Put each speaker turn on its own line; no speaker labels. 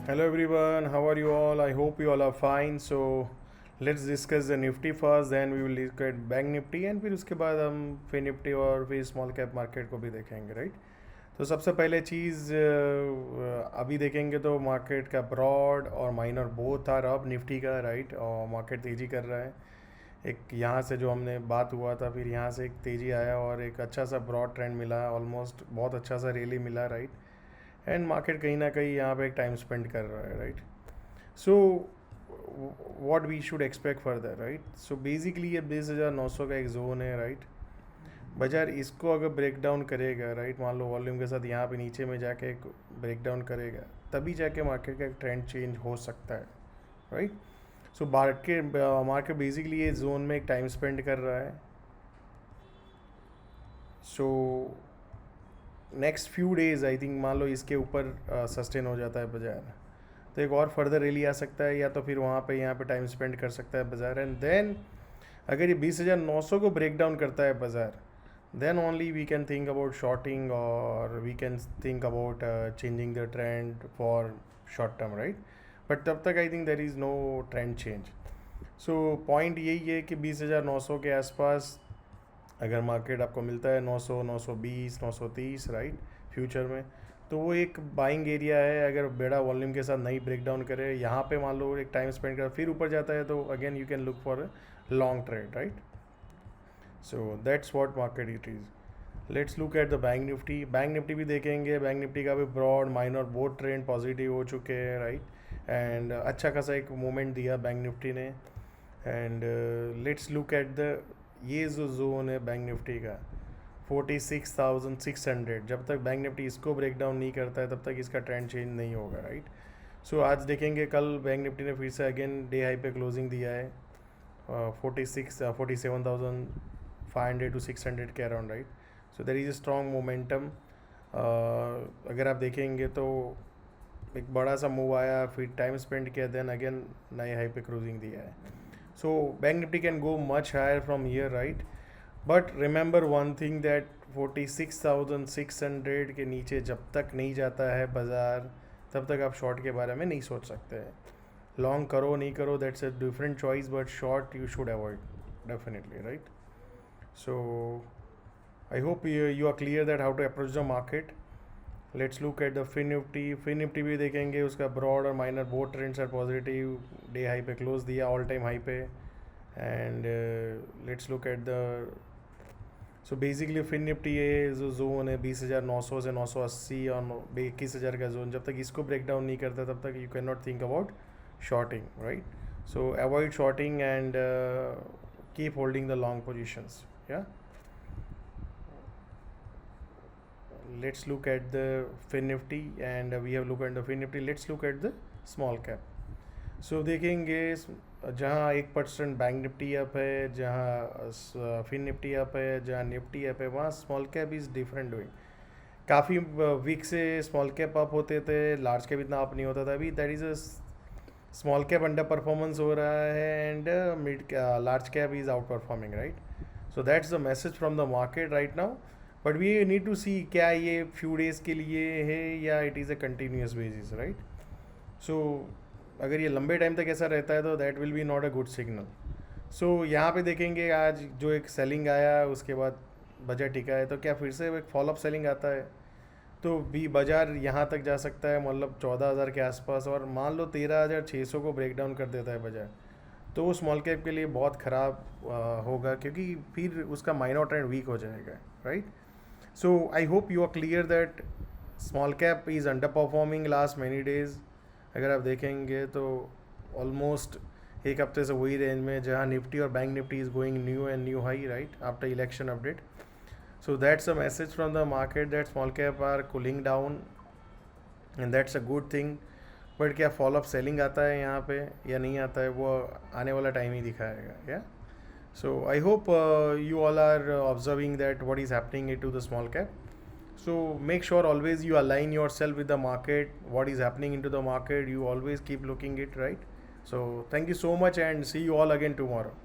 Hello everyone, how are you all? I hope you all are fine. So let's discuss the Nifty first, then we will look at Bank Nifty and फिर उसके बाद हम फिर Nifty और फिर small cap market को भी देखेंगे, राइट? तो सबसे पहले चीज़ अभी देखेंगे तो मार्केट का ब्रॉड और minor both are up Nifty का, राइट? और मार्केट तेज़ी कर रहा है। एक यहाँ से जो हमने बात हुआ था, फिर यहाँ से एक तेज़ी आया और एक अच्छा सा ब्रॉड ट्रेंड मिला, ऑलमोस्ट बहुत अच्छा सा रैली मिला, राइट? एंड मार्केट कहीं ना कहीं यहाँ पे एक टाइम स्पेंड कर रहा है, right? So what we should expect further, right? So basically ये 20,900 का एक जोन है, राइट? बाजार इसको अगर ब्रेक डाउन करेगा, राइट, मान लो वॉल्यूम के साथ यहाँ पे नीचे में जाके एक ब्रेक डाउन करेगा, तभी जाके मार्केट का एक ट्रेंड चेंज हो सकता है, राइट? सो मार्केट बेसिकली ये जोन में एक टाइम स्पेंड कर रहा है। So next few days I think मान लो इसके ऊपर सस्टेन हो जाता है बाजार, तो एक और फर्दर रैली आ सकता है, या तो फिर वहाँ पे यहाँ पे टाइम स्पेंड कर सकता है बाजार। एंड देन अगर ये 20,900 को ब्रेक डाउन करता है बाजार, then only we can think about shorting और we can think about changing the trend for short term, right? But तब तक I think there is no trend change. So point यही है कि 20,900 के आसपास अगर मार्केट आपको मिलता है 900, 920, 930, राइट, फ्यूचर में, तो वो एक बाइंग एरिया है। अगर बड़ा वॉल्यूम के साथ नहीं ब्रेक डाउन करे, यहाँ पे मान लो एक टाइम स्पेंड कर फिर ऊपर जाता है, तो again you can look for a long trade, right? So that's what market it is. Let's look at the bank Nifty. Bank Nifty भी देखेंगे। बैंक निफ्टी का भी broad minor both trend positive हो चुके हैं, राइट? एंड अच्छा खासा एक मूवमेंट दिया बैंक निफ्टी ने। And let's look at the ये जो जोन है बैंक निफ्टी का 46,600, जब तक बैंक निफ्टी इसको ब्रेक डाउन नहीं करता है तब तक इसका ट्रेंड चेंज नहीं होगा, राइट? सो आज देखेंगे, कल बैंक निफ्टी ने फिर से अगेन डे हाई पे क्लोजिंग दिया है 47,500 टू 600 के around, right? So there is a strong momentum. अगर आप देखेंगे तो एक बड़ा सा मूव आया, फिर टाइम स्पेंड किया, देन अगेन नए हाई पे क्लोजिंग दिया है। So Bank Nifty can go much higher from here, right? But remember one thing that 46,600 के नीचे जब तक नहीं जाता है बाज़ार, तब तक आप शॉर्ट के बारे में नहीं सोच सकते हैं। लॉन्ग करो नहीं करो, that's a different choice, but short you should avoid definitely, right? So I hope you are clear that how to approach the market. Let's look at the Fin Nifty. Fin Nifty भी देखेंगे, उसका broad और minor both trends are positive. Day high पे close दिया, all time high पे। And let's look at the so basically Fin Nifty ये जो zone है 20,900 से 980 और 21,000 का जोन, जब तक इसको ब्रेक डाउन नहीं करता तब तक you can not think about shorting, right? So avoid shorting and keep holding the long positions, yeah? Let's look at the fin nifty and we have looked at the fin nifty. Let's look at the small cap. So देखेंगे जहाँ 1% bank Nifty up है, जहाँ fin Nifty up है, जहाँ Nifty up है, वहाँ small cap is different doing. काफ़ी week से स्मॉल कैप अप होते थे, लार्ज कैप इतना अप नहीं होता था। अभी that is a small cap underperformance हो रहा है and large cap is outperforming, right? So that's the message from the market right now. But we need to see क्या ये फ्यू डेज़ के लिए है या it is a continuous basis, right? So अगर ये लंबे टाइम तक ऐसा रहता है तो that will be not a good signal. So यहाँ पे देखेंगे, आज जो एक सेलिंग आया उसके बाद बजट टिका है, तो क्या फिर से एक फॉलोअप सेलिंग आता है तो भी बाजार यहाँ तक जा सकता है, मतलब 14,000 के आसपास। और मान लो 13,600 को ब्रेक डाउन कर देता है बाजार, तो वो स्मॉल कैप के लिए बहुत ख़राब होगा, क्योंकि फिर उसका माइनर ट्रेंड वीक हो जाएगा, right? So I hope you are clear that small cap is underperforming last many days. अगर आप देखेंगे तो ऑलमोस्ट एक हफ्ते से वही रेंज में, जहाँ निफ्टी और bank Nifty is going new and new high, right, after election update. So that's a message from the market that small cap are cooling down and that's a good thing. But क्या follow up selling आता है यहाँ पे या नहीं आता है, वो आने वाला टाइम ही दिखाएगा, या? So I hope you all are observing that what is happening into the small cap. So make sure always you align yourself with the market, what is happening into the market. You always keep looking it, right? So thank you so much and see you all again tomorrow.